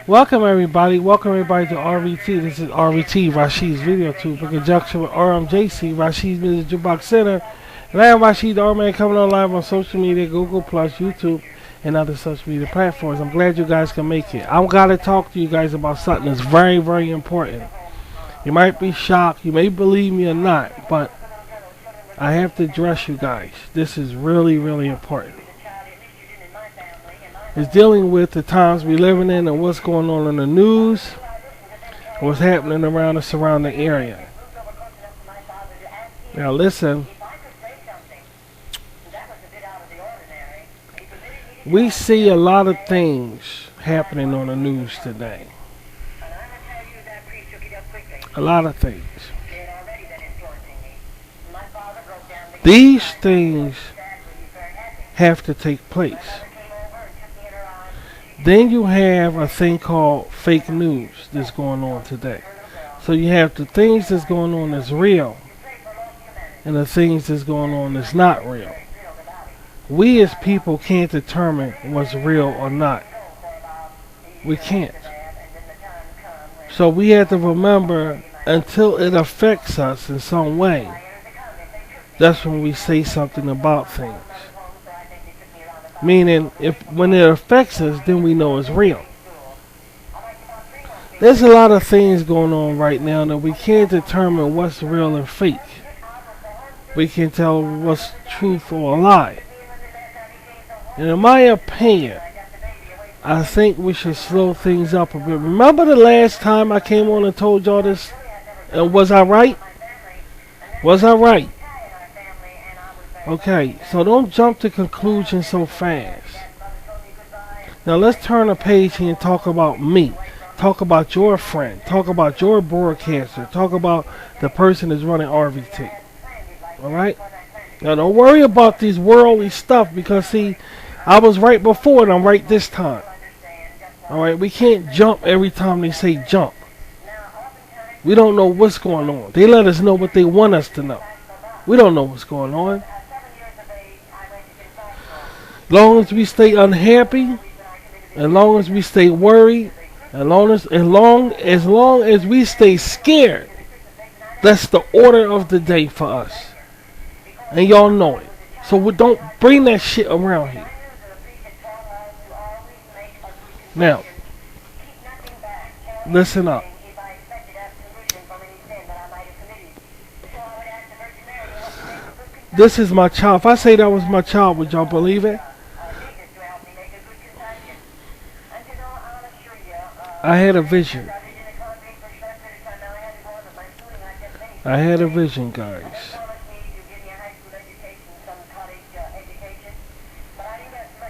Welcome everybody. Welcome everybody to RVT. This is RVT Rashid's Video Tube in conjunction with RMJC, Rashid's Music Jukebox Center. And I am Rashid the R-Man coming on live on social media, Google Plus, YouTube, and other social media platforms. I'm glad you guys can make it. I'm going to talk to you guys about something that's very, very important. You might be shocked, you may believe me or not, but I have to address you guys. This is really, really important. It's dealing with the times we're living in and what's going on in the news, what's happening around the surrounding area. Now listen, we see a lot of things happening on the news today. A lot of things. These things have to take place. Then you have a thing called fake news that's going on today. So you have the things that's going on that's real and the things that's going on that's not real. We as people can't determine what's real or not. We can't. So we have to remember until it affects us in some way, that's when we say something about things. Meaning, when it affects us, then we know it's real. There's a lot of things going on right now that we can't determine what's real and fake. We can tell what's truth or a lie. And in my opinion, I think we should slow things up a bit. Remember the last time I came on and told y'all this? And was I right? Was I right? Okay, so don't jump to conclusions so fast. Now let's turn a page here and talk about me. Talk about your friend. Talk about your broadcaster. Talk about the person that's running RVT. Alright? Now don't worry about these worldly stuff because see, I was right before and I'm right this time. Alright, we can't jump every time they say jump. We don't know what's going on. They let us know what they want us to know. We don't know what's going on. Long as we stay unhappy, as long as we stay worried, as long as we stay scared, that's the order of the day for us. And y'all know it. So we don't bring that shit around here. Now, listen up. This is my child. If I say that was my child, would y'all believe it? I had a vision. I had a vision, guys.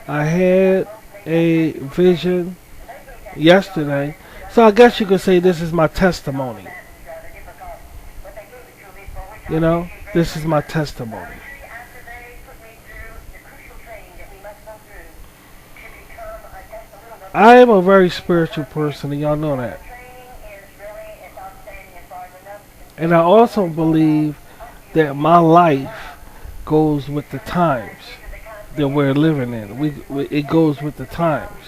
I had a vision yesterday. So I guess you could say this is my testimony. You know, this is my testimony. I am a very spiritual person, and y'all know that. And I also believe that my life goes with the times that we're living in. It goes with the times.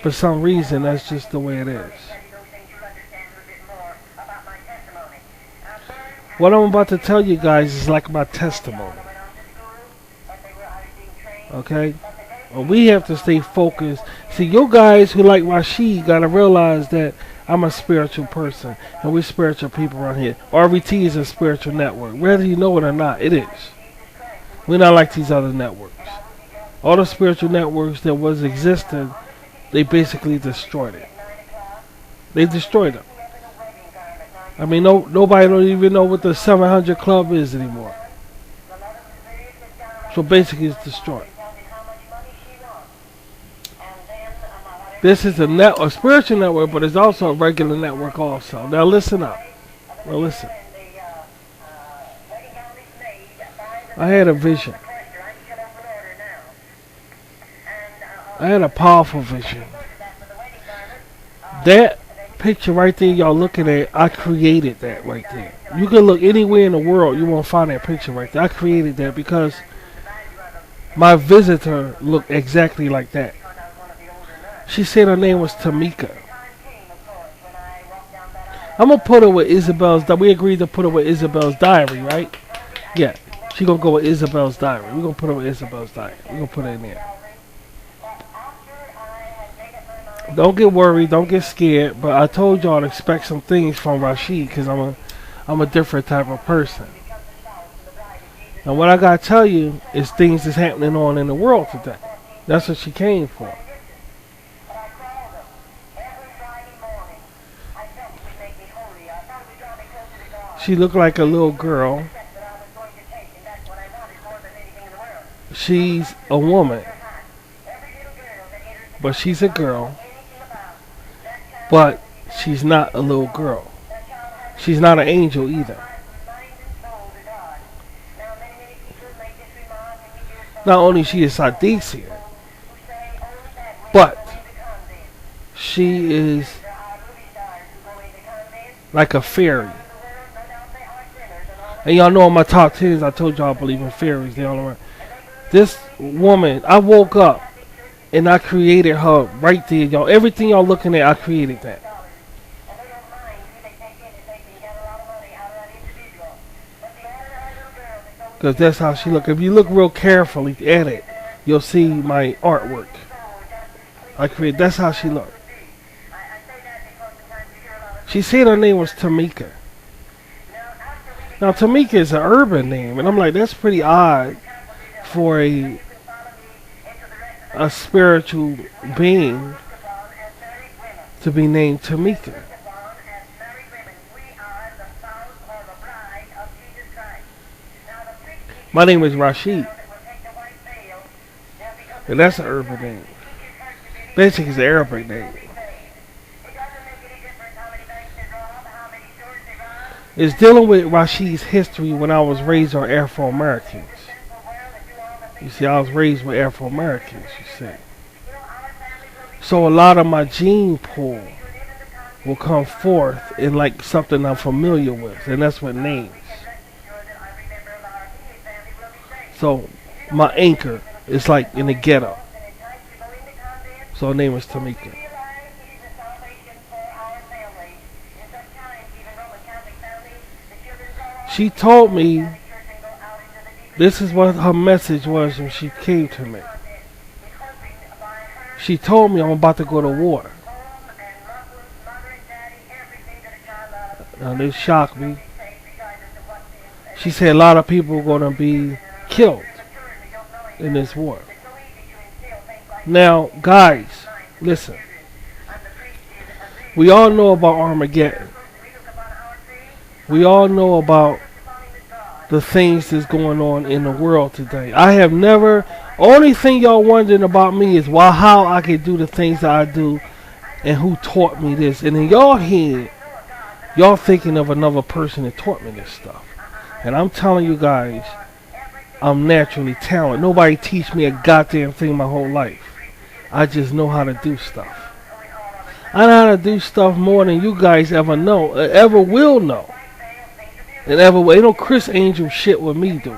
For some reason, that's just the way it is. What I'm about to tell you guys is like my testimony. Okay? Well, we have to stay focused. See, you guys who like Rashid gotta realize that I'm a spiritual person, and we're spiritual people around here. RVT is a spiritual network. Whether you know it or not, it is. We're not like these other networks. All the spiritual networks that was existing, they basically destroyed it. They destroyed them. I mean, nobody don't even know what the 700 Club is anymore. So basically, it's destroyed. This is a spiritual network, but it's also a regular network also. Now listen up. Now listen. I had a vision. I had a powerful vision. That picture right there y'all looking at, I created that right there. You can look anywhere in the world, you won't find that picture right there. I created that because my visitor looked exactly like that. She said her name was Tamika. I'm gonna put her with Isabel's. We agreed to put her with Isabel's diary, right? Yeah. She gonna go with Isabel's diary. We're gonna put her with Isabel's diary. We're gonna put her in there. Don't get worried. Don't get scared. But I told y'all to expect some things from Rashid because I'm a different type of person. And what I gotta tell you is things that's happening on in the world today. That's what she came for. She looked like a little girl. She's a woman, but she's a girl. But she's not a little girl. She's not an angel either. Not only she is Sadisia, but she is like a fairy. And y'all know in my top 10s, I told y'all I believe in fairies. They all around. This woman, I woke up and I created her right there, y'all. Everything y'all looking at, I created that. Because that's how she look. If you look real carefully at it, you'll see my artwork. I created, that's how she looked. She said her name was Tamika. Now Tamika is an urban name, and I'm like, that's pretty odd for a spiritual being to be named Tamika. My name is Rashid, and that's an urban name. Basically, it's an Arabic name. It's dealing with Rashid's history when I was raised on Afro Americans. You see, I was raised with Afro Americans, you see. So a lot of my gene pool will come forth in like something I'm familiar with, and that's what names. So my anchor is like in the ghetto. So her name is Tamika. She told me, this is what her message was when she came to me. She told me I'm about to go to war. Now this shocked me. She said a lot of people are going to be killed in this war. Now, guys, listen. We all know about Armageddon. We all know about the things that's going on in the world today. I have never, only thing y'all wondering about me is how I can do the things that I do and who taught me this. And in y'all head, y'all thinking of another person that taught me this stuff. And I'm telling you guys, I'm naturally talented. Nobody teach me a goddamn thing my whole life. I just know how to do stuff. I know how to do stuff more than you guys ever know, ever will know. And ever will. Ain't no Chris Angel shit with me, dude.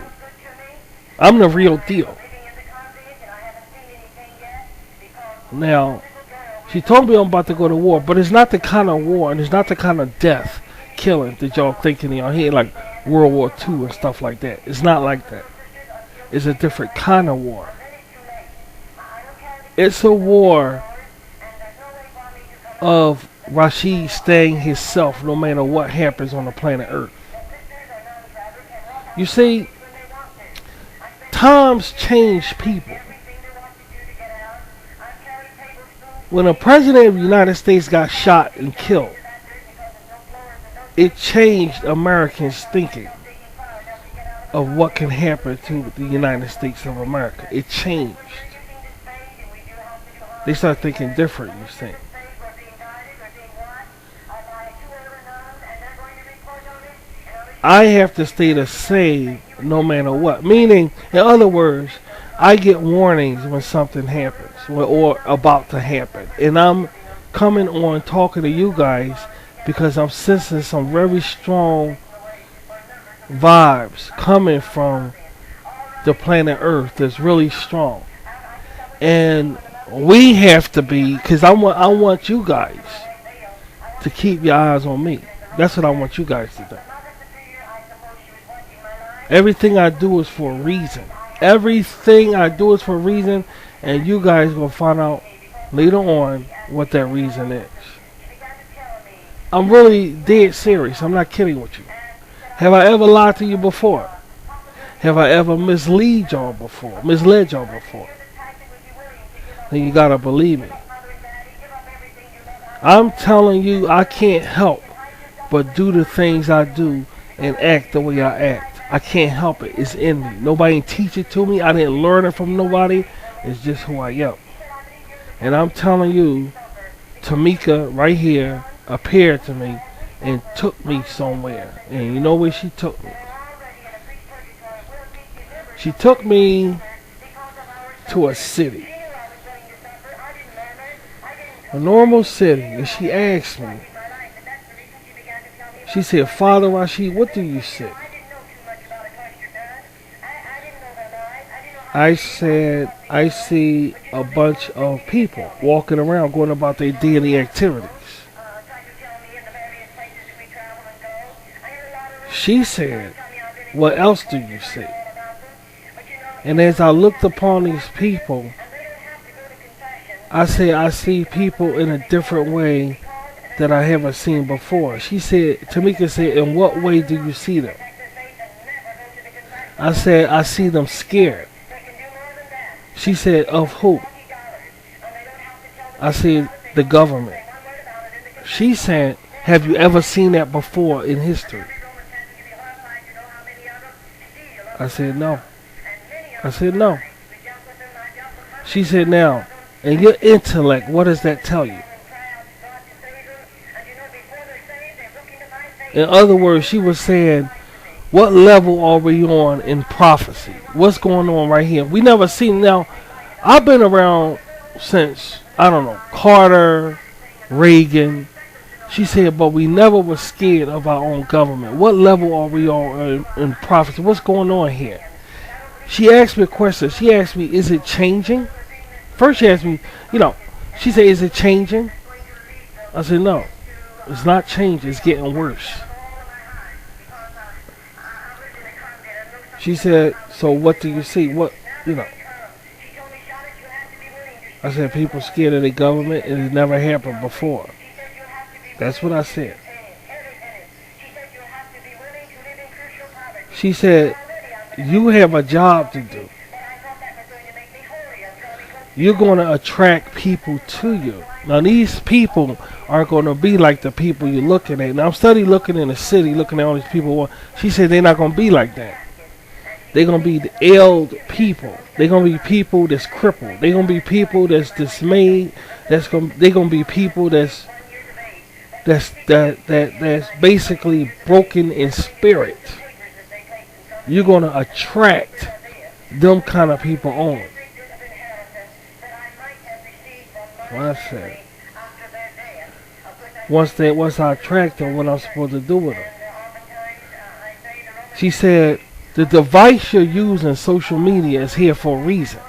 I'm the real deal. Now, she told me I'm about to go to war, but it's not the kind of war, and it's not the kind of death, killing that y'all thinking in your head, like World War II and stuff like that. It's not like that. It's a different kind of war. It's a war of Rashid staying himself no matter what happens on the planet Earth. You see, times change people. When a president of the United States got shot and killed, it changed Americans' thinking of what can happen to the United States of America. It changed. They started thinking different, you see. I have to stay the same no matter what. Meaning, in other words, I get warnings when something happens or about to happen. And I'm coming on talking to you guys because I'm sensing some very strong vibes coming from the planet Earth that's really strong. And We have to be, because I want you guys to keep your eyes on me. That's what I want you guys to do. Everything I do is for a reason. Everything I do is for a reason, and you guys gonna find out later on what that reason is. I'm really dead serious. I'm not kidding with you. Have I ever lied to you before? Have I ever misled y'all before? Then you gotta believe me. I'm telling you, I can't help but do the things I do and act the way I act. I can't help it. It's in me. Nobody teach it to me. I didn't learn it from nobody. It's just who I am. And I'm telling you, Tamika right here appeared to me and took me somewhere. And you know where she took me? She took me to a city. A normal city. And she asked me, she said, Father Rashid, what do you see? I said, I see a bunch of people walking around going about their daily activities. She said, what else do you see? And as I looked upon these people, I said, I see people in a different way that I haven't seen before. She said, Tamika said, in what way do you see them? I said, I see them scared. She said, of who? I said, the government. She said, have you ever seen that before in history? I said, no. I said, no. She said, now, in your intellect, what does that tell you? In other words, she was saying, what level are we on in prophecy? What's going on right here? We never seen. Now, I've been around since, I don't know, Carter, Reagan. She said, but we never were scared of our own government. What level are we on in prophecy? What's going on here? She asked me a question. She asked me, is it changing? First she asked me, she said, is it changing? I said, no. It's not changing. It's getting worse. She said, so what do you see? I said, people scared of the government and it never happened before. That's what I said. She said, you have a job to do. You're going to attract people to you. Now, these people aren't going to be like the people you're looking at. Now, I'm studying looking in the city, looking at all these people. She said they're not going to be like that. They're going to be the ill people. They're going to be people that's crippled. They're going to be people that's dismayed. They're going to be people that's basically broken in spirit. You're going to attract them kind of people on. What I said. Once I attract them, what I'm supposed to do with them. She said, the device you're using, social media, is here for a reason.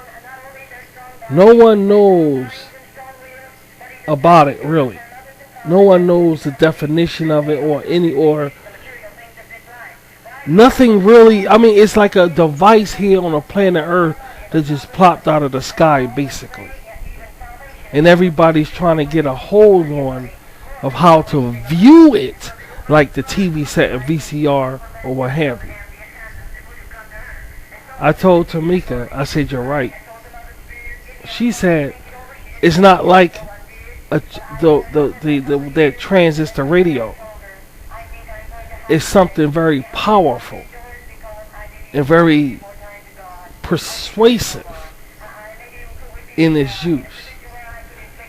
No one knows about it, really. No one knows the definition of it or nothing really. I mean, it's like a device here on the planet Earth that just plopped out of the sky, basically. And everybody's trying to get a hold on of how to view it, like the TV set and VCR or what have you. I told Tamika, I said, you're right. She said, it's not like the transistor radio. It's something very powerful and very persuasive in its use.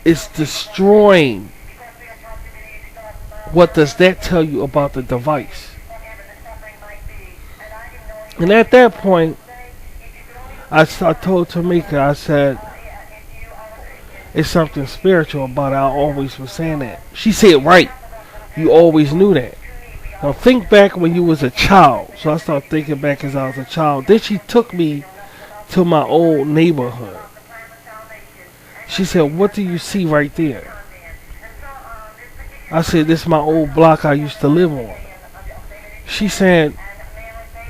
It's destroying. What does that tell you about the device? And at that point, I told Tamika, I said, it's something spiritual about it. I always was saying that. She said, right. You always knew that. Now think back when you was a child. So I started thinking back as I was a child. Then she took me to my old neighborhood. She said, what do you see right there? I said, this is my old block I used to live on. She said,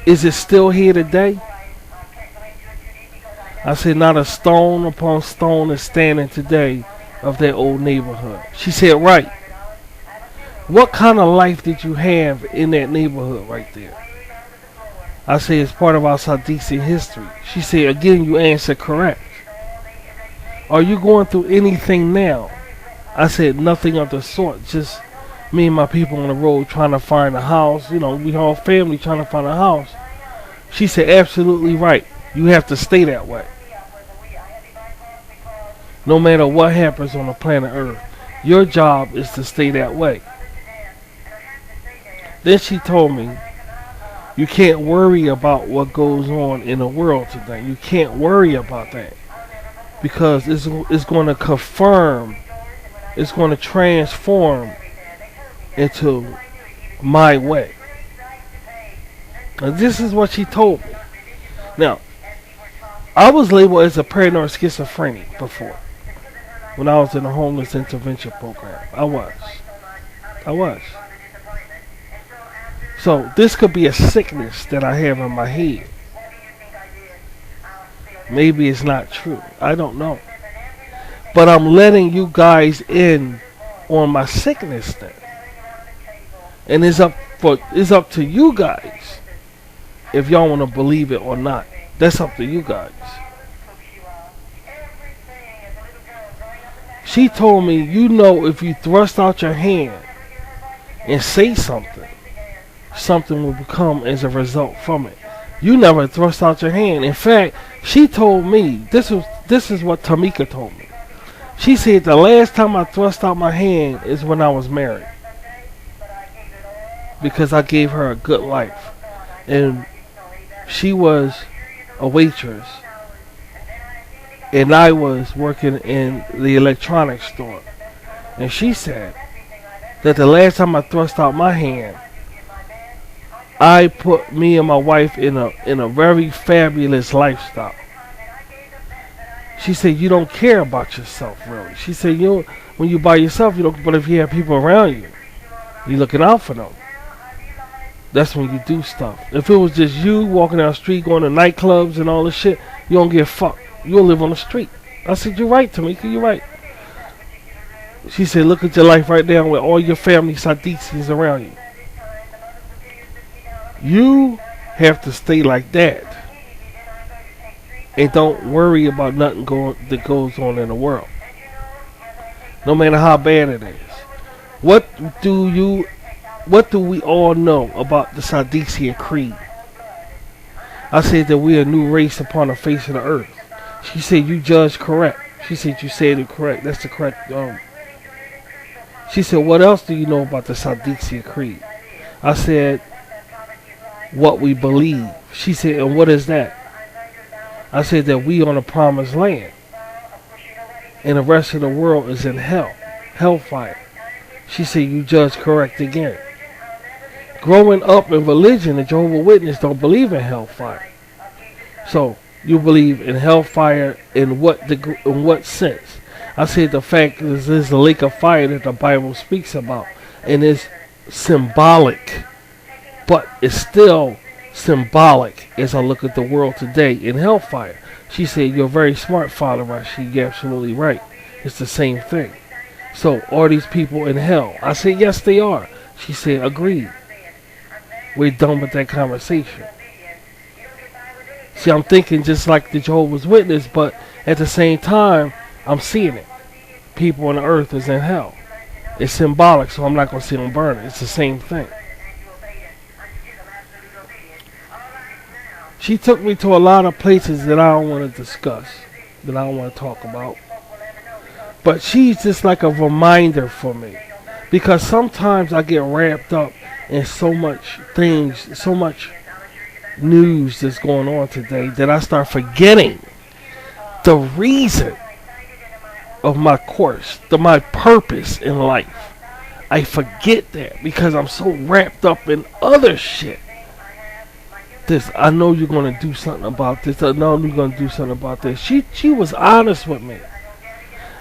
is it still here today? I said, not a stone upon stone is standing today of that old neighborhood. She said, right. What kind of life did you have in that neighborhood right there? I said, it's part of our Sadisi history. She said, again, you answered correct. Are you going through anything now? I said, nothing of the sort. Just me and my people on the road trying to find a house. You know, we all family trying to find a house. She said, absolutely right. You have to stay that way. No matter what happens on the planet Earth, your job is to stay that way. Then she told me, you can't worry about what goes on in the world today. You can't worry about that. Because it's going to confirm, it's going to transform into my way. Now this is what she told me. Now, I was labeled as a paranoid schizophrenic before. When I was in the homeless intervention program. I was. So this could be a sickness that I have in my head. Maybe it's not true. I don't know. But I'm letting you guys in on my sickness thing. And it's up to you guys if y'all want to believe it or not. That's up to you guys. She told me, you know, if you thrust out your hand and say something, something will become as a result from it. You never thrust out your hand. In fact, she told me, this is what Tamika told me. She said the last time I thrust out my hand is when I was married. Because I gave her a good life. And she was a waitress. And I was working in the electronics store. And she said that the last time I thrust out my hand, I put me and my wife in a very fabulous lifestyle. She said, you don't care about yourself, really. She said, when you by yourself, you don't, but if you have people around you, you're looking out for them. That's when you do stuff. If it was just you walking down the street, going to nightclubs and all this shit, you don't give a fuck. You'll live on the street. I said, you're right, Tamika, you're right. She said, look at your life right now with all your family Sadikis around you. You have to stay like that. And don't worry about nothing that goes on in the world. No matter how bad it is. What do we all know about the Sadiksia Creed? I said that we're a new race upon the face of the earth. She said, you judged correct. She said, you said it correct. That's the correct. She said, what else do you know about the Sadiksia Creed? I said, what we believe. She said, and what is that? I said that we on a promised land. And the rest of the world is in hell. Hellfire. She said, you judged correct again. Growing up in religion, the Jehovah's Witnesses don't believe in hellfire. So, you believe in hellfire in what sense? I said the fact is this is the lake of fire that the Bible speaks about. And it's symbolic. But it's still symbolic as I look at the world today in hellfire. She said, you're very smart, Father Rashid. You're absolutely right. It's the same thing. So, are these people in hell? I said, yes, they are. She said, agreed. We're done with that conversation. See, I'm thinking just like the Jehovah's Witness, but at the same time, I'm seeing it. People on the earth is in hell. It's symbolic, so I'm not going to see them burn it. It's the same thing. She took me to a lot of places that I don't want to discuss, that I don't want to talk about. But she's just like a reminder for me. Because sometimes I get wrapped up in so much things, so much news that's going on today that I start forgetting the reason of my course, my purpose in life. I forget that because I'm so wrapped up in other shit. I know you're going to do something about this. I know you're going to do something about this. She was honest with me.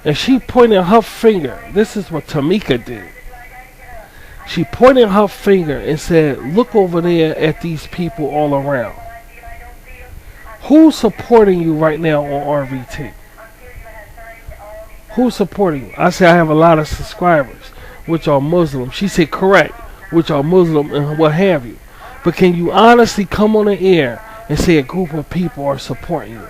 And she pointed her finger. This is what Tamika did. She pointed her finger and said, look over there at these people all around. Who's supporting you right now on RVT? Who's supporting you? I said, I have a lot of subscribers, which are Muslim. She said, correct, which are Muslim and what have you. But can you honestly come on the air and say a group of people are supporting you?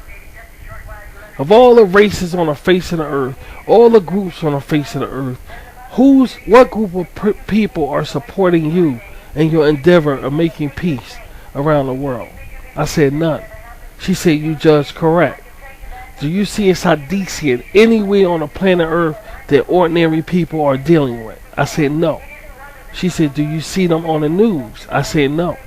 Of all the races on the face of the earth, all the groups on the face of the earth, what group of people are supporting you in your endeavor of making peace around the world? I said none. She said, you judge correct. Do you see a Sadician anywhere on the planet earth that ordinary people are dealing with? I said no. She said, do you see them on the news? I said no.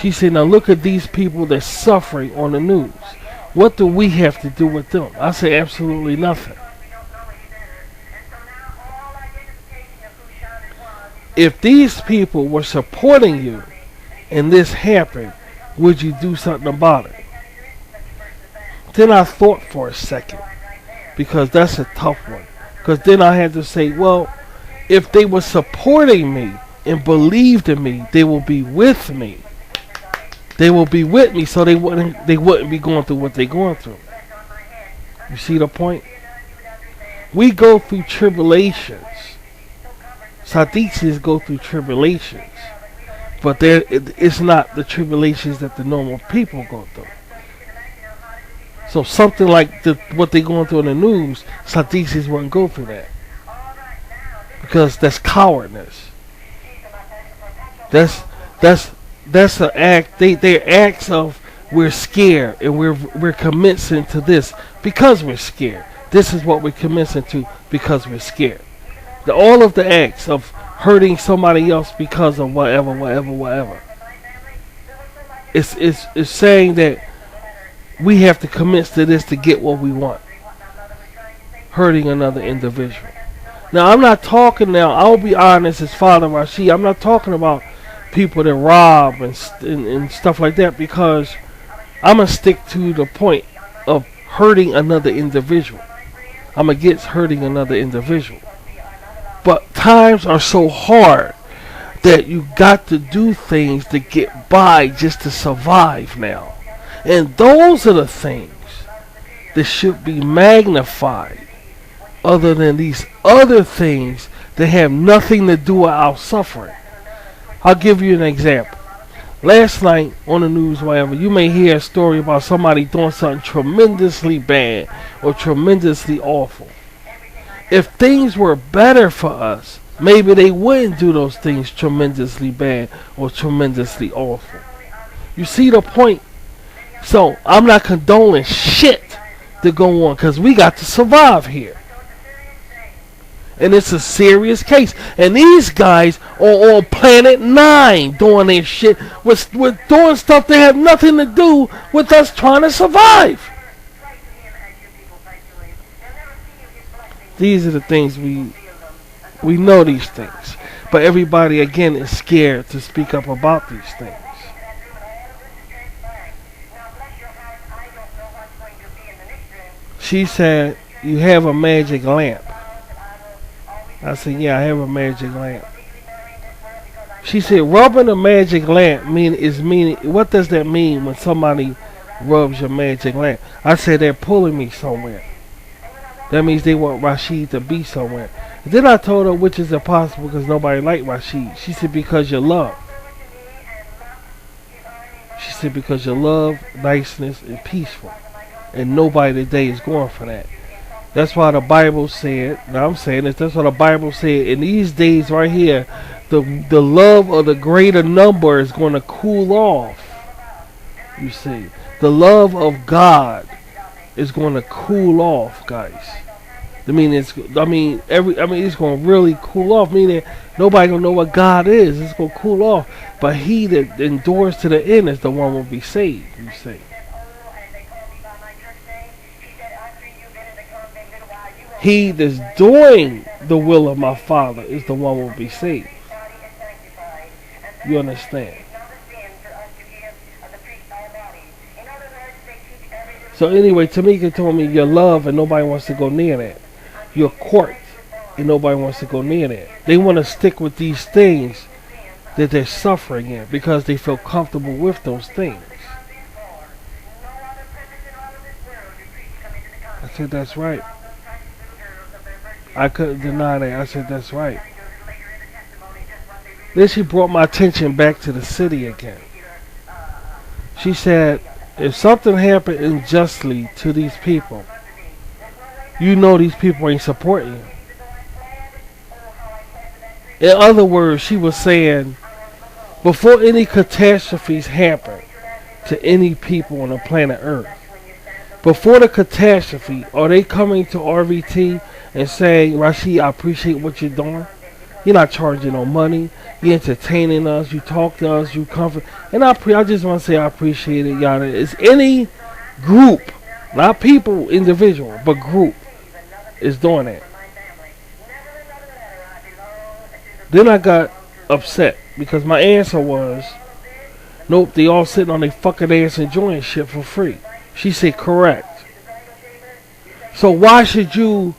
She said, now look at these people that's suffering on the news. What do we have to do with them? I said, absolutely nothing. If these people were supporting you and this happened, would you do something about it? Then I thought for a second, because that's a tough one. Because then I had to say, well, if they were supporting me and believed in me, they will be with me. They will be with me, so they wouldn't be going through what they're going through. You see the point? We go through tribulations. Sadicians go through tribulations. But it's not the tribulations that the normal people go through. So something like what they're going through in the news, Sadicians wouldn't go through that. Because that's cowardness. That's an act. They're acts of we're scared and we're commencing to this because we're scared. This is what we're commencing to because we're scared. All of the acts of hurting somebody else because of whatever. It's saying that we have to commence to this to get what we want. Hurting another individual. Now I'm not talking now. I'll be honest, as Father Rashid. I'm not talking about people that rob and stuff like that, because I'm gonna stick to the point of hurting another individual. I'm against hurting another individual. But times are so hard that you got to do things to get by just to survive now. And those are the things that should be magnified, other than these other things that have nothing to do with our suffering. I'll give you an example. Last night on the news, whatever, you may hear a story about somebody doing something tremendously bad or tremendously awful. If things were better for us, maybe they wouldn't do those things tremendously bad or tremendously awful. You see the point? So I'm not condoning shit to go on, because we got to survive here. And it's a serious case. And these guys are on Planet 9 doing their shit. With doing stuff that have nothing to do with us trying to survive. These are the things we know these things. But everybody, again, is scared to speak up about these things. She said, you have a magic lamp. I said, yeah, I have a magic lamp. She said, rubbing a magic lamp what does that mean when somebody rubs your magic lamp? I said, they're pulling me somewhere. That means they want Rashid to be somewhere. And then I told her, which is impossible because nobody liked Rashid. She said, because you're love. She said, because you're love, niceness, and peaceful. And nobody today is going for that. That's why the Bible said, now I'm saying this, that's what the Bible said, in these days right here, the love of the greater number is going to cool off. You see, the love of God is going to cool off, guys. It's going to really cool off, meaning nobody going to know what God is. It's going to cool off. But he that endures to the end is the one who will be saved, you see. He that's doing the will of my Father is the one who will be saved. You understand? So anyway, Tamika told me you're love and nobody wants to go near that. You're court and nobody wants to go near that. They want to stick with these things that they're suffering in because they feel comfortable with those things. I said, that's right. I couldn't deny that. I said, that's right. Then she brought my attention back to the city again. She said, if something happened unjustly to these people, you know these people ain't supporting you. In other words, she was saying, before any catastrophes happen to any people on the planet Earth, before the catastrophe, are they coming to RVT and saying, Rashid, I appreciate what you're doing? You're not charging no money. You're entertaining us. You talk to us. You comfort. And I just want to say I appreciate it, y'all. It's any group, not people, individual, but group is doing that. Then I got upset because my answer was, nope, they all sitting on their fucking ass enjoying shit for free. She said, correct. So why should you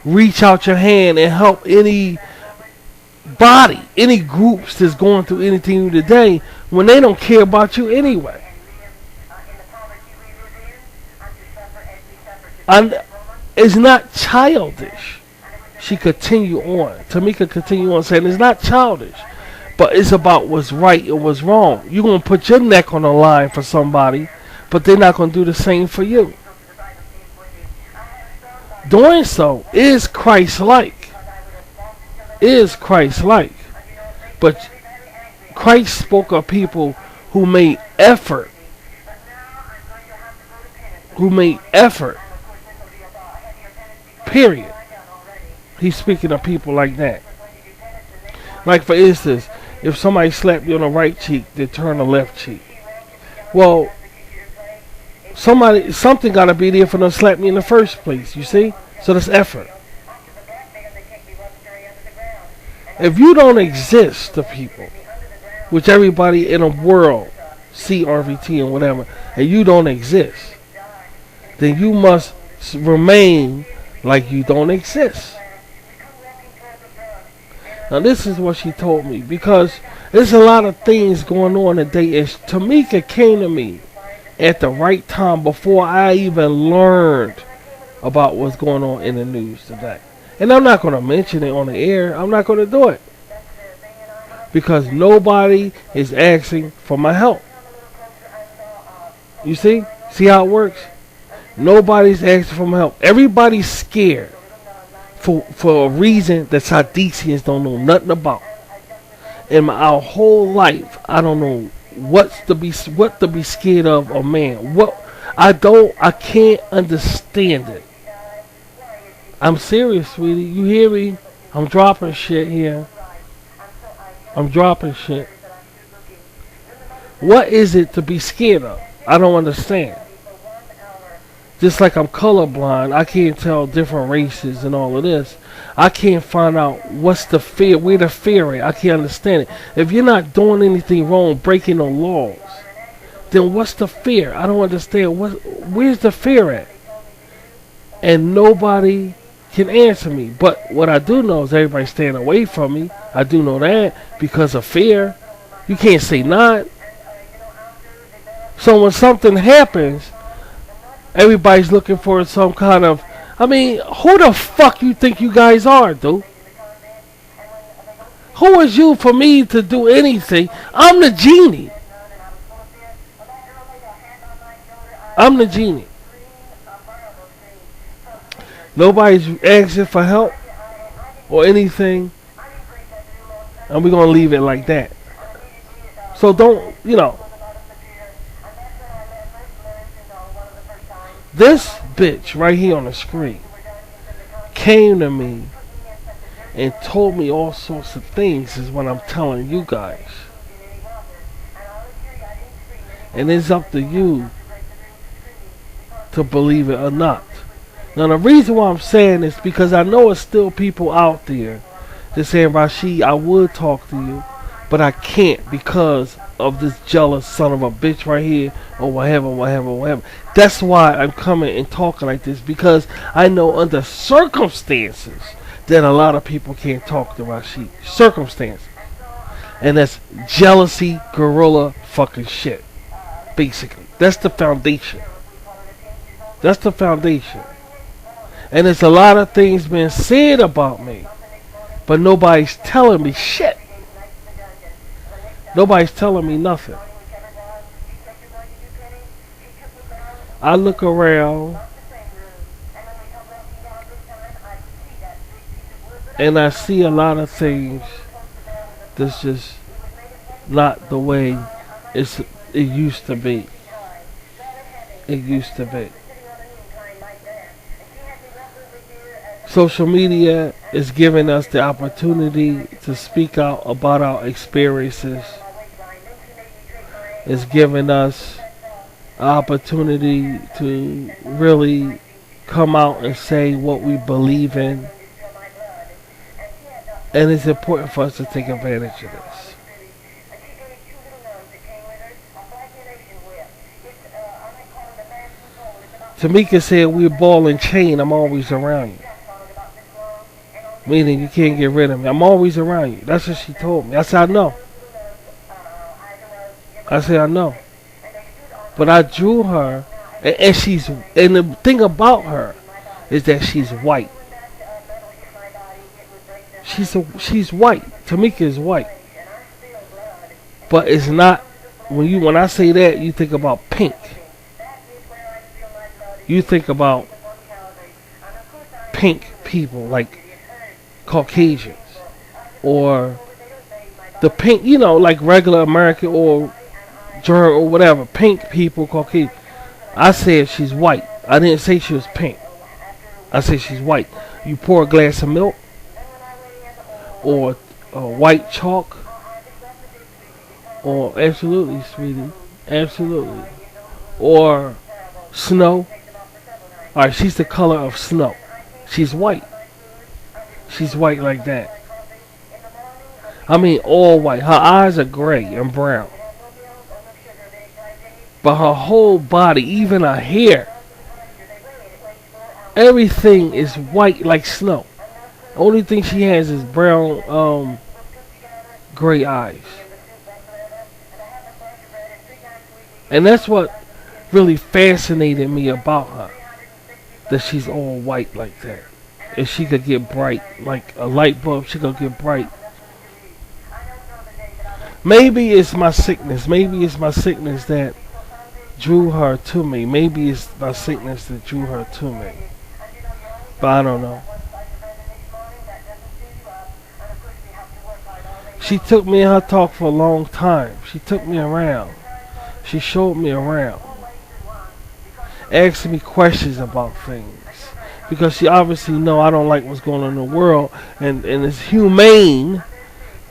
reach out your hand and help any body, any groups that's going through anything today when they don't care about you anyway? And it's not childish. She continued on. Tamika continued on saying it's not childish, but it's about what's right and what's wrong. You're going to put your neck on the line for somebody, but they're not going to do the same for you. Doing so is Christ-like. Is Christ-like. But Christ spoke of people who made effort. Who made effort. Period. He's speaking of people like that. Like for instance, if somebody slapped you on the right cheek, they turn the left cheek. Well, something got to be there for them to slap me in the first place, you see? So that's effort. If you don't exist to people, which everybody in the world see RVT and whatever, and you don't exist, then you must remain like you don't exist. Now this is what she told me, because there's a lot of things going on today. And Tamika came to me at the right time before I even learned about what's going on in the news today. And I'm not going to mention it on the air. I'm not going to do it. Because nobody is asking for my help. You see? See how it works? Nobody's asking for my help. Everybody's scared for a reason that Sadicians don't know nothing about. In our whole life, I don't know what to be scared of a man. I can't understand it. I'm serious, sweetie. You hear me? I'm dropping shit here. I'm dropping shit. What is it to be scared of? I don't understand. Just like I'm colorblind, I can't tell different races and all of this. I can't find out what's the fear, where the fear at. I can't understand it. If you're not doing anything wrong, breaking no laws, then what's the fear? I don't understand. Where's the fear at? And nobody can answer me. But what I do know is everybody's staying away from me. I do know that because of fear. You can't say not. So when something happens, everybody's looking for some kind of... I mean, who the fuck you think you guys are, dude? Who is you for me to do anything? I'm the genie. I'm the genie. Nobody's asking for help or anything. And we're going to leave it like that. So don't, this bitch right here on the screen came to me and told me all sorts of things is what I'm telling you guys. And it's up to you to believe it or not. Now the reason why I'm saying this because I know it's still people out there that saying, Rashid, I would talk to you, but I can't because of this jealous son of a bitch right here, or whatever, whatever, whatever. That's why I'm coming and talking like this, because I know under circumstances that a lot of people can't talk to Rashid. Circumstances. And that's jealousy, gorilla fucking shit. Basically. That's the foundation. That's the foundation. And there's a lot of things being said about me, but nobody's telling me shit. Nobody's telling me nothing. I look around and I see a lot of things that's just not the way it used to be. It used to be. Social media is giving us the opportunity to speak out about our experiences. It's giving us an opportunity to really come out and say what we believe in. And it's important for us to take advantage of this. Tamika said, we're ball and chain, I'm always around you. Meaning you can't get rid of me. I'm always around you. That's what she told me. I said, I know. I said, I know. But I drew her, and the thing about her is that she's white. She's white. Tamika is white. But it's not, when I say that, you think about pink. You think about pink people, like Caucasians, or the pink, like regular American or German or whatever, pink people, Caucasian. I said she's white. I didn't say she was pink. I said she's white. You pour a glass of milk or white chalk, or absolutely, sweetie, absolutely, or snow. All right, she's the color of snow. She's white. She's white like that. I mean, all white. Her eyes are gray and brown. But her whole body, even her hair, everything is white like snow. The only thing she has is brown, gray eyes. And that's what really fascinated me about her. That she's all white like that. And she could get bright, like a light bulb, she could get bright. Maybe it's my sickness. Maybe it's my sickness that drew her to me. Maybe it's my sickness that drew her to me. But I don't know. She took me in her talk for a long time. She took me around. She showed me around. Asked me questions about things. Because she obviously know I don't like what's going on in the world, and it's humane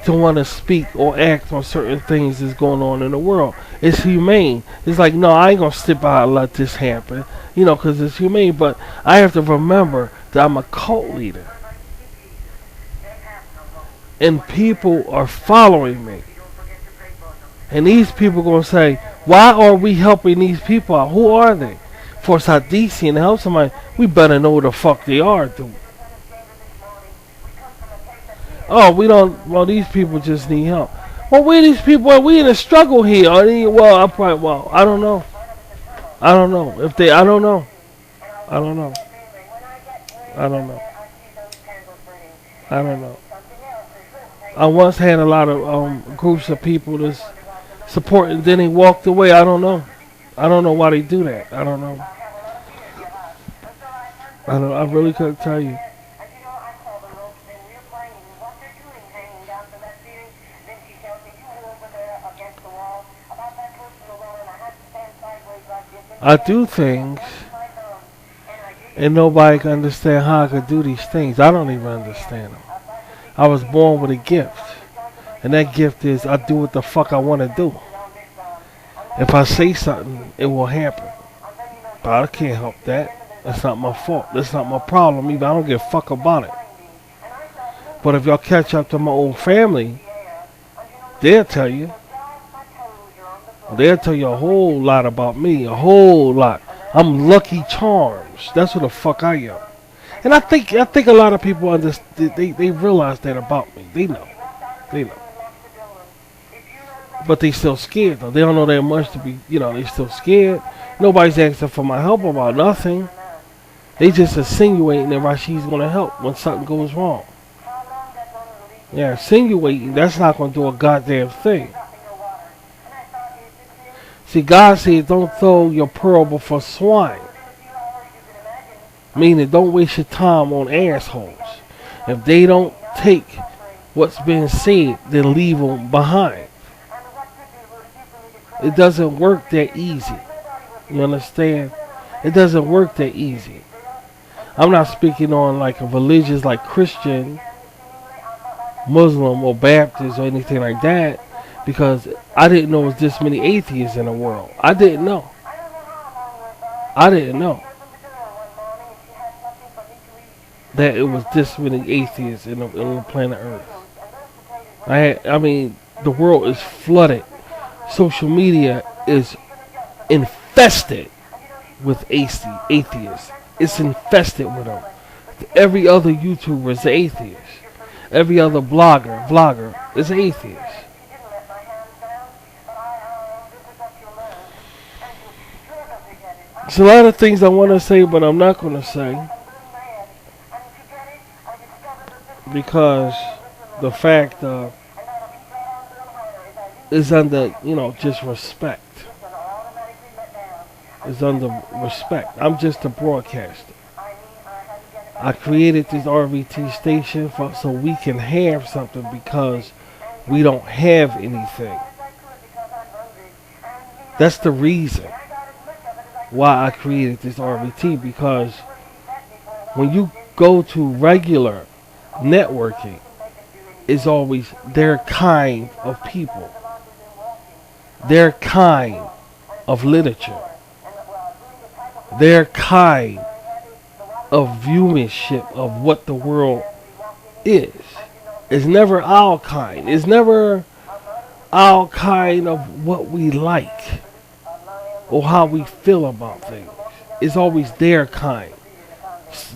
to want to speak or act on certain things that's going on in the world. It's humane. It's like, no, I ain't going to sit by and let this happen, because it's humane. But I have to remember that I'm a cult leader. And people are following me. And these people going to say, why are we helping these people out? Who are they? For Sadisi to help somebody, we better know who the fuck they are, dude. Oh, well, these people just need help. Well, where these people are? We in a struggle here. I don't know. I don't know. I don't know. I don't know. I don't know. I don't know. I don't know. I once had a lot of groups of people that's supporting, then they walked away. I don't know. I don't know why they do that. I don't know. I really couldn't tell you. I do things, and nobody can understand how I could do these things. I don't even understand them. I was born with a gift, and that gift is I do what the fuck I want to do. If I say something, it will happen. But I can't help that. That's not my fault. That's not my problem either. I don't give a fuck about it. But if y'all catch up to my old family, they'll tell you. They'll tell you a whole lot about me, a whole lot. I'm Lucky Charms. That's what the fuck I am. And I think a lot of people understand. They realize that about me. They know. But they still scared though. They don't know that much to be. They still scared. Nobody's asking for my help about nothing. They just insinuating that Rashid's gonna help when something goes wrong. Yeah, insinuating. That's not gonna do a goddamn thing. See, God said, don't throw your pearl before swine. Meaning, don't waste your time on assholes. If they don't take what's been said, then leave them behind. It doesn't work that easy. You understand? It doesn't work that easy. I'm not speaking on like a religious like Christian, Muslim, or Baptist or anything like that, because I didn't know there was this many atheists in the world. I didn't know. I didn't know that it was this many atheists in the planet Earth. I mean, the world is flooded. Social media is infested with atheists. It's infested with them. Every other YouTuber is an atheist. Every other vlogger is an atheist. There's a lot of things I want to say, but I'm not going to say. Because the fact is under, just respect. Is under respect. I'm just a broadcaster. I created this RVT station so we can have something because we don't have anything. That's the reason why I created this RVT, because when you go to regular networking, it's always their kind of people, their kind of literature, their kind of viewership of what the world is. It's never our kind. It's never our kind of what we like or how we feel about things. It's always their kind.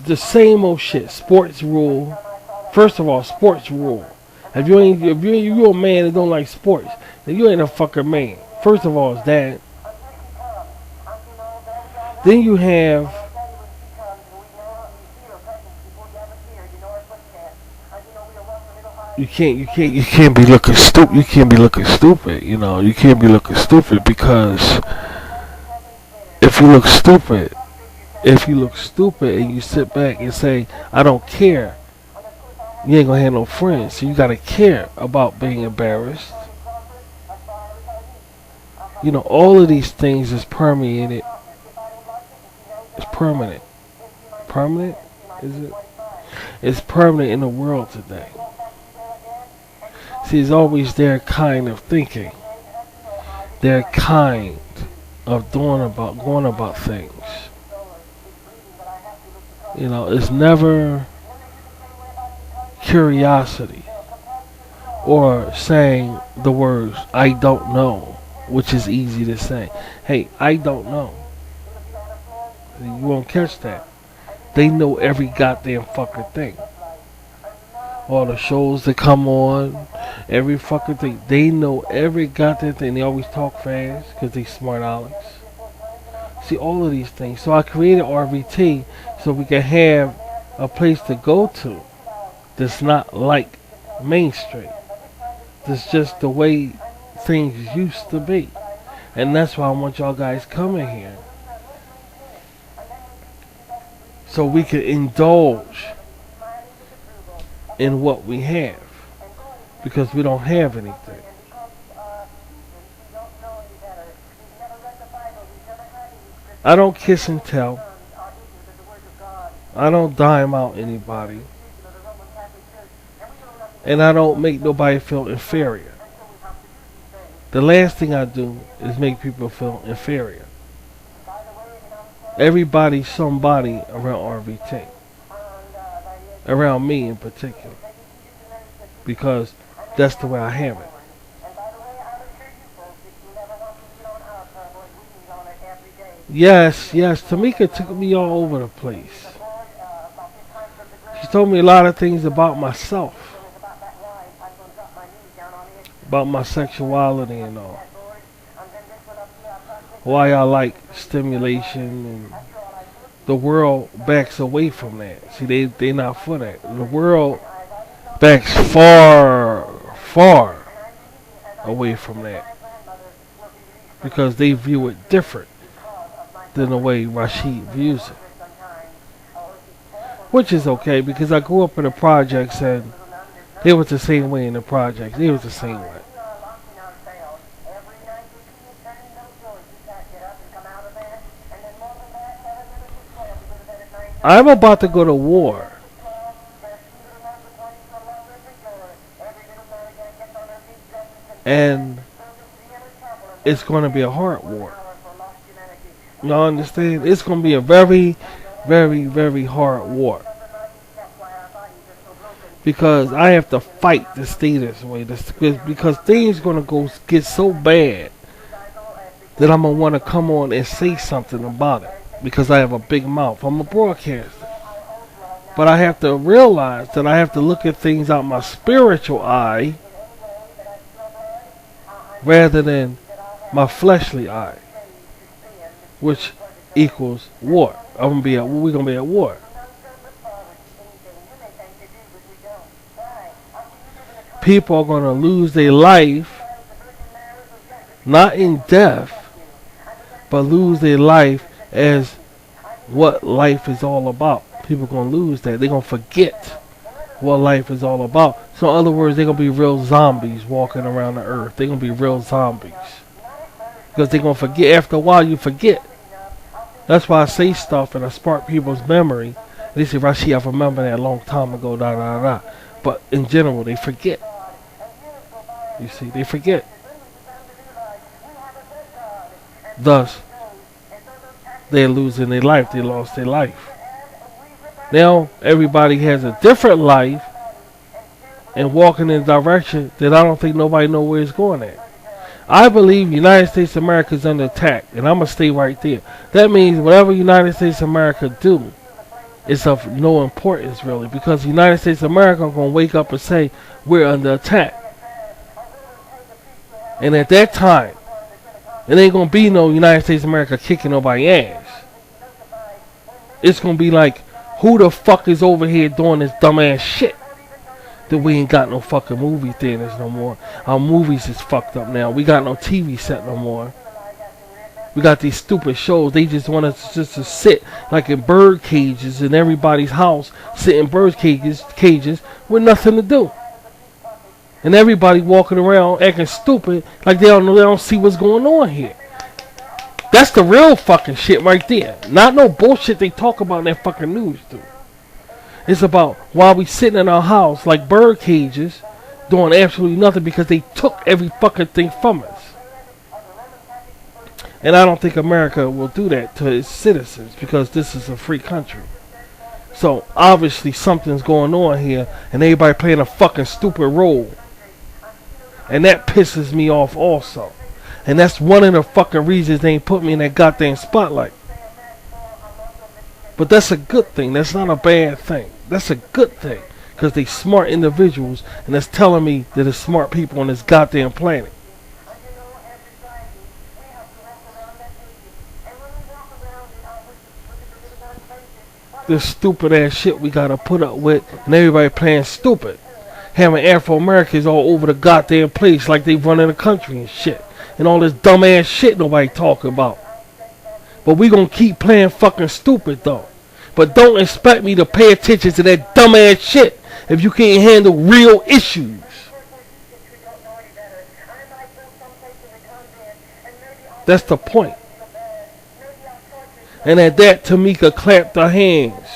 The same old shit. Sports rule. First of all, sports rule. If you're a man that don't like sports, then you ain't a fucking man. First of all, it's that. Then you have you can't be looking stupid. You can't be looking stupid. You can't be looking stupid, because if you look stupid, and you sit back and say, I don't care, you ain't gonna have no friends. So you gotta care about being embarrassed. All of these things is permeated. It's permanent. Permanent? Is it? It's permanent in the world today. See, it's always their kind of thinking. Their kind of going about things. It's never curiosity or saying the words, I don't know, which is easy to say. Hey, I don't know. You won't catch that. They know every goddamn fucking thing. All the shows that come on, every fucking thing. They know every goddamn thing. They always talk fast because they smart Alex. See, all of these things. So I created RVT so we can have a place to go to that's not like Main Street. That's just the way things used to be. And that's why I want y'all guys coming here. So we can indulge in what we have. Because we don't have anything. I don't kiss and tell. I don't dime out anybody. And I don't make nobody feel inferior. The last thing I do is make people feel inferior. Everybody's somebody around RVT. Around me in particular. Because that's the way I have it. Yes, yes. Tamika took me all over the place. She told me a lot of things about myself, about my sexuality and all. Why I like stimulation, and the world backs away from that. See, they not for that. The world backs far, far away from that because they view it different than the way Rashid views it. Which is okay because I grew up in the projects and it was the same way in the projects. It was the same way. I'm about to go to war, and it's going to be a hard war. Y'all understand? It's going to be a very, very, very hard war because I have to fight to stay this way. Because things going to go get so bad that I'm going to want to come on and say something about it because I have a big mouth. I'm a broadcaster. But I have to realize that I have to look at things out my spiritual eye rather than my fleshly eye, which equals war. We're gonna be at war. People are gonna lose their life, not in death, but lose their life as what life is all about. People are gonna lose that. They're gonna forget what life is all about. So in other words, they're gonna be real zombies walking around the earth. They're gonna be real zombies. Because they're gonna forget. After a while you forget. That's why I say stuff and I spark people's memory. They say, Rashid, I remember that a long time ago, da da da. But in general they forget. You see, they forget. Thus, they're losing their life. They lost their life. Now everybody has a different life and walking in a direction that I don't think nobody knows where it's going at. I believe United States of America is under attack, and I'm gonna stay right there. That means whatever United States of America do is of no importance really, because the United States of America are gonna wake up and say we're under attack, and at that time, it ain't gonna be no United States of America kicking nobody's ass. It's gonna be like, who the fuck is over here doing this dumbass shit? That we ain't got no fucking movie theaters no more. Our movies is fucked up now. We got no TV set no more. We got these stupid shows. They just want us just to sit like in bird cages in everybody's house, sit in bird cages with nothing to do. And everybody walking around acting stupid like they don't see what's going on here. That's the real fucking shit right there. Not no bullshit they talk about in that fucking news, dude. It's about why we sitting in our house like bird cages doing absolutely nothing because they took every fucking thing from us. And I don't think America will do that to its citizens because this is a free country. So obviously something's going on here and everybody playing a fucking stupid role. And that pisses me off also. And that's one of the fucking reasons they ain't put me in that goddamn spotlight. But that's a good thing. That's not a bad thing. That's a good thing. Because they smart individuals. And that's telling me that there's smart people on this goddamn planet. This stupid ass shit we gotta put up with. And everybody playing stupid. Having Afro-Americans all over the goddamn place like they running the country and shit. And all this dumb ass shit nobody talking about. But we gonna keep playing fucking stupid though. But don't expect me to pay attention to that dumb ass shit if you can't handle real issues. That's the point. And at that, Tamika clapped her hands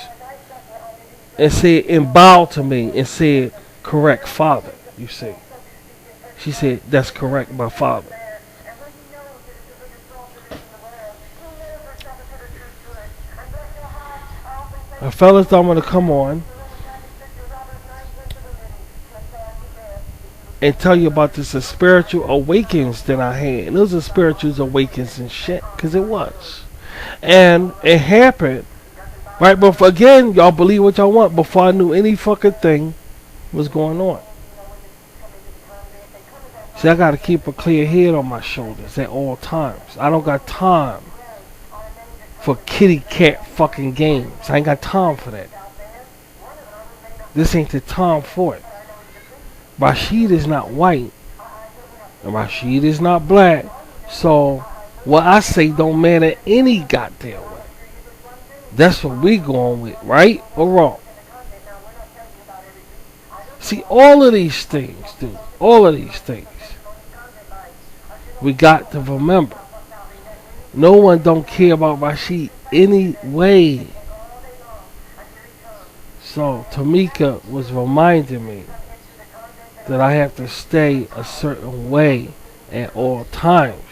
and said, and bowed to me and said, correct, father, you see. She said, that's correct, my father. Fellas, I'm going to come on and tell you about this spiritual awakens that I had. And those are spiritual awakens and shit, because it was. And it happened right before, again, y'all believe what y'all want, before I knew any fucking thing was going on. See, I gotta keep a clear head on my shoulders at all times. I don't got time for kitty cat fucking games. I ain't got time for that. This ain't the time for it. Rashid is not white, and Rashid is not black, so what I say don't matter any goddamn way. That's what we going with, right or wrong? See, all of these things, dude, all of these things, we got to remember. No one don't care about Rashid anyway. So Tamika was reminding me that I have to stay a certain way at all times.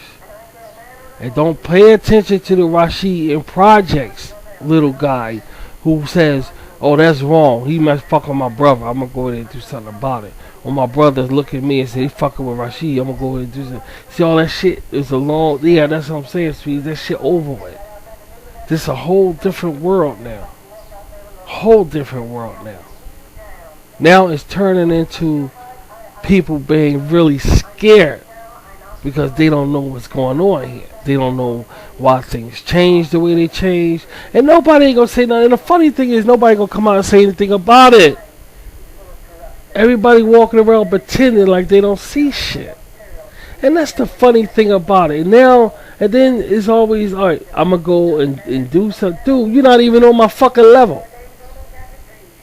And don't pay attention to the Rashid in projects little guy who says, oh, that's wrong. He must fuck with my brother. I'm going to go ahead and do something about it. Or my brothers look at me and say, he fucking with Rashid. I'm going to go ahead and do something. See, all that shit is a long... Yeah, that's what I'm saying, sweetie. That shit over with. This is a whole different world now. Whole different world now. Now it's turning into people being really scared because they don't know what's going on here. They don't know why things change the way they change. And nobody ain't gonna say nothing. And the funny thing is, nobody gonna come out and say anything about it. Everybody walking around pretending like they don't see shit. And that's the funny thing about it. Now, and then it's always, alright, I'm gonna go and do something. Dude, you're not even on my fucking level.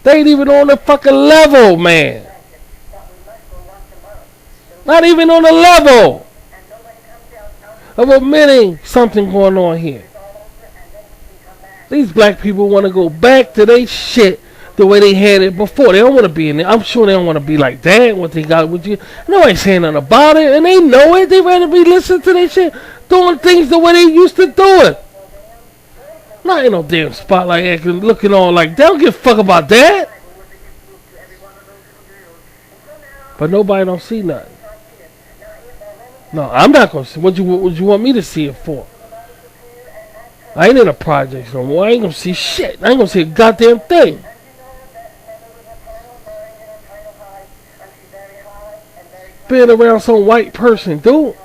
They ain't even on the fucking level, man. Not even on the level of admitting something going on here. These black people want to go back to their shit the way they had it before. They don't want to be in there. I'm sure they don't want to be like that. What they got with you. Nobody saying nothing about it. And they know it. They rather be listening to their shit. Doing things the way they used to do it. Not in no damn spotlight acting, looking all like, they don't give a fuck about that. But nobody don't see nothing. No, I'm not going to see. What you want me to see it for? I ain't in the projects no more. I ain't going to see shit. I ain't going to see a goddamn thing. Being around some white person, dude.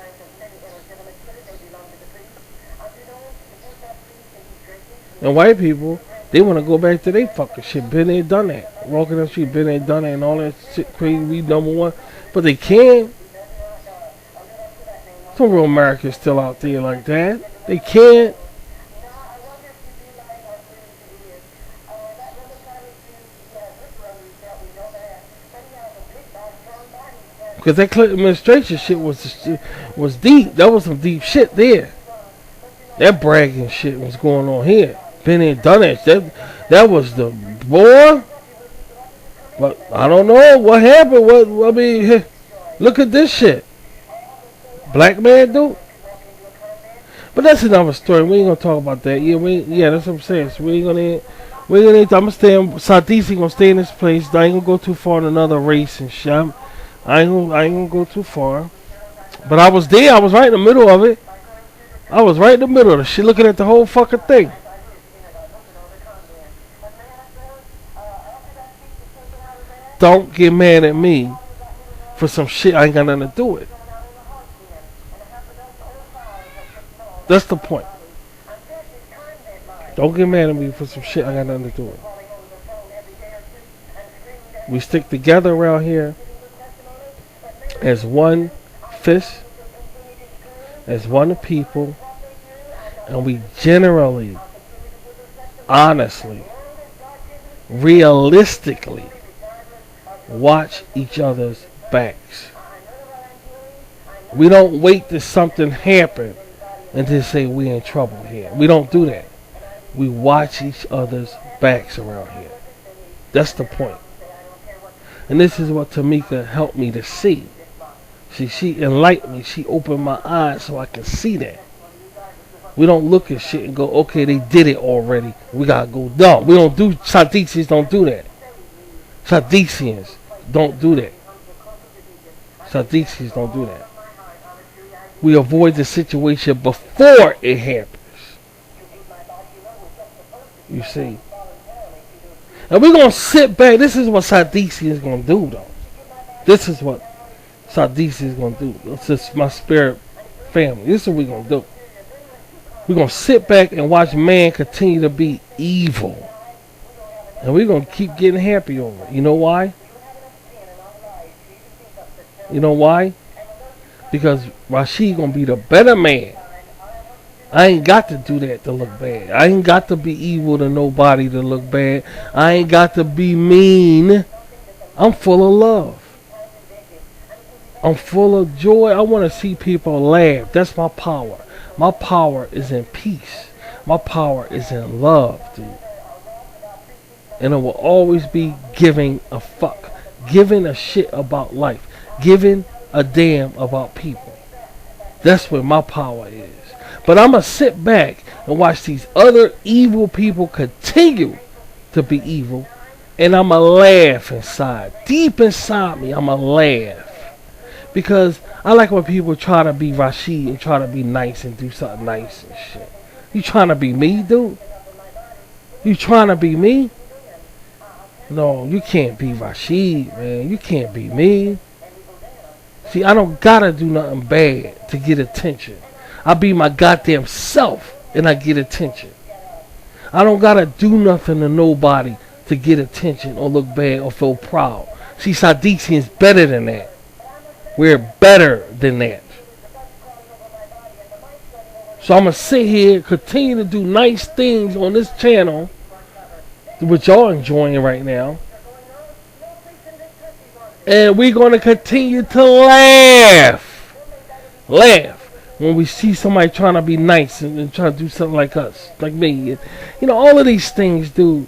And white people, they want to go back to their fucking shit. Been there, done that. Walking down the street, been there, done that, and all that shit crazy. We number one. But they can't. Some real Americans still out there like that. They can't. Because that Clinton administration shit was deep. That was some deep shit there. That bragging shit was going on here. Been there, done it. That was the boy. But I don't know what happened. I mean, look at this shit. Black man do. But that's another story. We ain't gonna talk about that. Yeah, that's what I'm saying. So we ain't gonna. I'm gonna stay. Sadisi gonna stay in this place. I ain't gonna go too far in another race and shit. I ain't gonna go too far. But I was there. I was right in the middle of it. I was right in the middle of the shit, looking at the whole fucking thing. Don't get mad at me for some shit I ain't got nothing to do with. That's the point. Don't get mad at me for some shit I got nothing to do with. We stick together around here as one fist, as one people, and we generally, honestly, realistically watch each other's backs. We don't wait till something happen and then say we in trouble here. We don't do that. We watch each other's backs around here. That's the point. And this is what Tamika helped me to see. She enlightened me. She opened my eyes so I can see that. We don't look at shit and go, okay, they did it already. We gotta go. No, we don't do. Sadicians don't do that. Sadicians don't do that. Sadicians don't do that. We avoid the situation before it happens. You see. And we're going to sit back. This is what Sadisi is going to do, though. This is what Sadisi is going to do. This is my spirit family. This is what we're going to do. We're going to sit back and watch man continue to be evil. And we're going to keep getting happy over it. You know why? You know why? Because Rashid going to be the better man. I ain't got to do that to look bad. I ain't got to be evil to nobody to look bad. I ain't got to be mean. I'm full of love. I'm full of joy. I want to see people laugh. That's my power. My power is in peace. My power is in love, dude. And it will always be giving a fuck. Giving a shit about life. Giving a damn about people. That's where my power is. But I'm going to sit back and watch these other evil people continue to be evil. And I'm going to laugh inside. Deep inside me, I'm going to laugh. Because I like when people try to be Rashid and try to be nice and do something nice and shit. You trying to be me, dude? You trying to be me? No, you can't be Rashid, man. You can't be me. See, I don't got to do nothing bad to get attention. I be my goddamn self and I get attention. I don't gotta do nothing to nobody to get attention or look bad or feel proud. See, Sadiki is better than that. We're better than that. So I'm gonna sit here, continue to do nice things on this channel, which y'all enjoying right now. And we're gonna continue to laugh. Laugh. When we see somebody trying to be nice and trying to do something like us, like me. You know, all of these things, dude,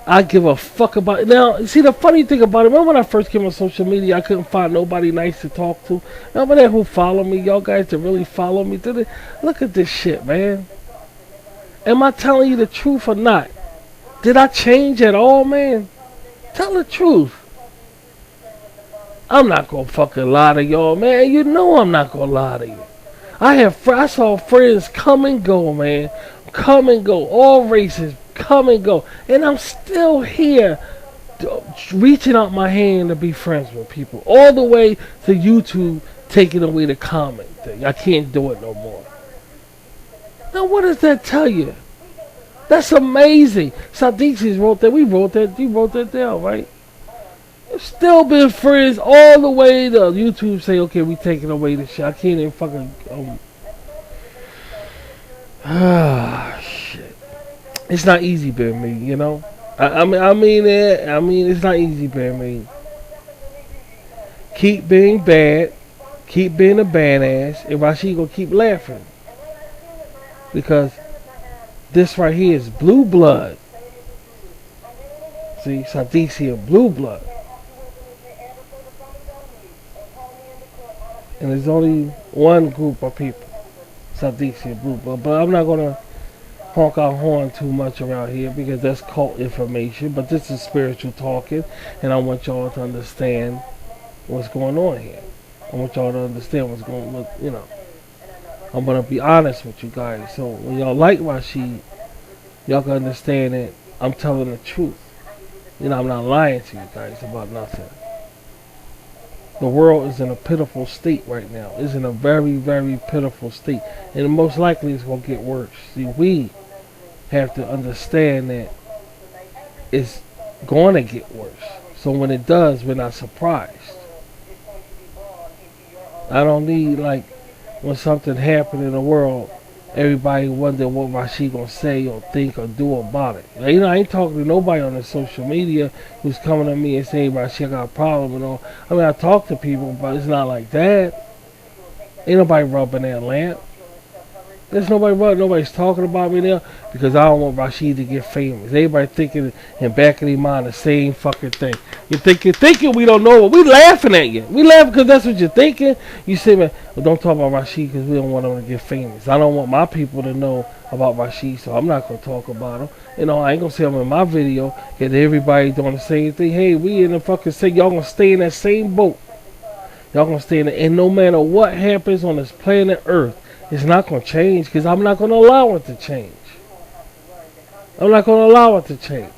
I give a fuck about it. Now, see, the funny thing about it, remember when I first came on social media, I couldn't find nobody nice to talk to? Remember that who follow me? Y'all guys that really follow me? Look at this shit, man. Am I telling you the truth or not? Did I change at all, man? Tell the truth. I'm not gonna fucking lie to y'all, man. You know I'm not gonna lie to you. I saw friends come and go, man. Come and go. All races come and go. And I'm still here reaching out my hand to be friends with people. All the way to YouTube taking away the comment thing. I can't do it no more. Now what does that tell you? That's amazing. Sadiki wrote that. You wrote that down, right? Still been friends all the way to YouTube say, okay, we taking away this shit. I can't even fucking shit. It's not easy being me, you know. I mean it's not easy being me. Keep being bad, keep being a badass, and Rashid gonna keep laughing. Because this right here is blue blood. See, Sadiki is blue blood. And there's only one group of people, Sadiki group. But I'm not going to honk our horn too much around here because that's cult information. But this is spiritual talking, and I want y'all to understand what's going on here. I want y'all to understand what's going on, you know. I'm going to be honest with you guys. So when y'all like Rashid, y'all can understand that I'm telling the truth. You know, I'm not lying to you guys about nothing. The world is in a pitiful state right now. It's in a very, very pitiful state. And most likely it's going to get worse. See, we have to understand that it's going to get worse. So when it does, we're not surprised. I don't need, like, when something happened in the world, everybody wonder what Rashid gonna say or think or do about it. Now, you know, I ain't talking to nobody on the social media who's coming to me and saying, Rashid, I got a problem and all. I mean, I talk to people, but it's not like that. Ain't nobody rubbing that lamp. There's nobody's talking about me now because I don't want Rashid to get famous. Everybody thinking in back of their mind the same fucking thing. You're thinking we don't know. We laughing at you. We laughing because that's what you're thinking. You say, man, well, don't talk about Rashid because we don't want him to get famous. I don't want my people to know about Rashid, so I'm not going to talk about him. You know, I ain't going to say him in my video because everybody doing the same thing. Hey, we in the fucking same, y'all going to stay in that same boat. Y'all going to stay in it. And no matter what happens on this planet Earth, it's not going to change because I'm not going to allow it to change. I'm not going to allow it to change.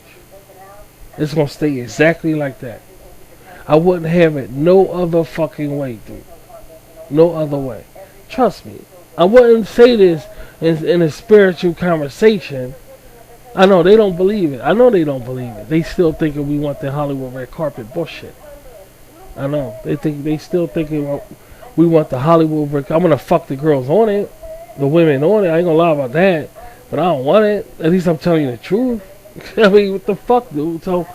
It's going to stay exactly like that. I wouldn't have it no other fucking way, dude. No other way. Trust me. I wouldn't say this in a spiritual conversation. I know they don't believe it. I know they don't believe it. They still thinking we want the Hollywood red carpet bullshit. I know. They still thinking we want the Hollywood red. I'm gonna fuck the girls on it, the women on it. I ain't gonna lie about that. But I don't want it. At least I'm telling you the truth. I mean, what the fuck, dude? So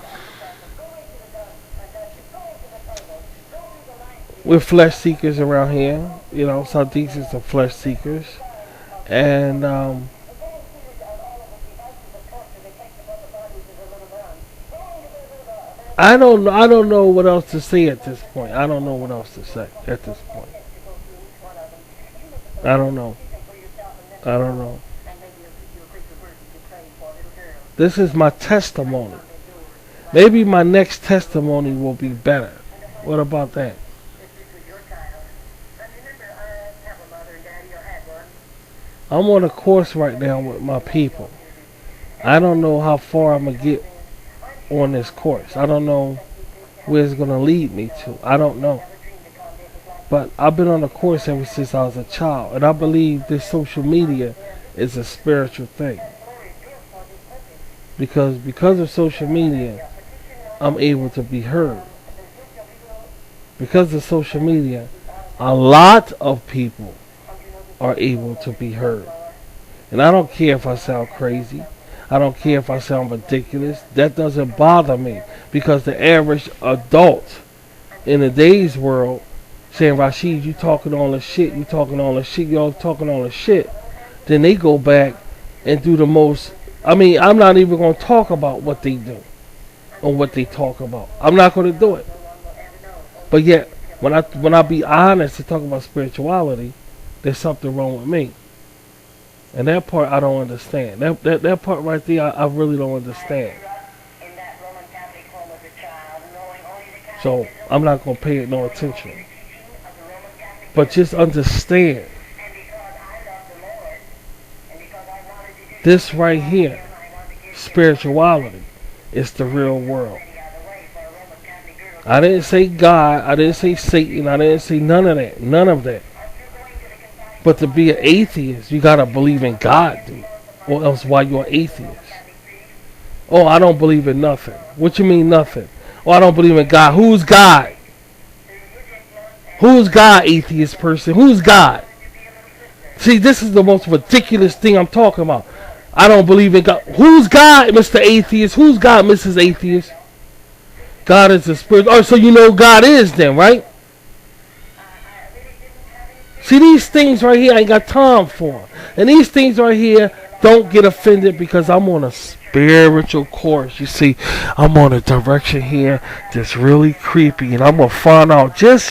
we're flesh seekers around here. You know, Southeasters are flesh seekers, and I don't know what else to say at this point. I don't know what else to say at this point. I don't know. I don't know. This is my testimony. Maybe my next testimony will be better. What about that? I'm on a course right now with my people. I don't know how far I'm going to get on this course. I don't know where it's going to lead me to. I don't know. But I've been on a course ever since I was a child. And I believe this social media is a spiritual thing. Because of social media, I'm able to be heard. Because of social media, a lot of people are able to be heard. And I don't care if I sound crazy. I don't care if I sound ridiculous. That doesn't bother me. Because the average adult in today's world saying, Rashid, you talking all this shit, you talking all this shit, y'all talking all this shit. Then they go back and do the most. I mean, I'm not even going to talk about what they do or what they talk about. I'm not going to do it. But yet, when I be honest to talk about spirituality, there's something wrong with me. And that part I don't understand. That part right there, I really don't understand. So I'm not going to pay it no attention. But just understand. This right here, spirituality, is the real world. I didn't say God, I didn't say Satan, I didn't say none of that. None of that. But to be an atheist, you gotta believe in God, dude. Or else why you're an atheist? Oh, I don't believe in nothing. What you mean nothing? Oh, I don't believe in God. Who's God? Who's God, atheist person? Who's God? See, this is the most ridiculous thing I'm talking about. I don't believe in God. Who's God, Mr. Atheist? Who's God, Mrs. Atheist? God is a spirit. Oh, so you know God is then, right? See, these things right here I ain't got time for. And these things right here, don't get offended because I'm on a spiritual course. You see, I'm on a direction here that's really creepy. And I'm going to find out just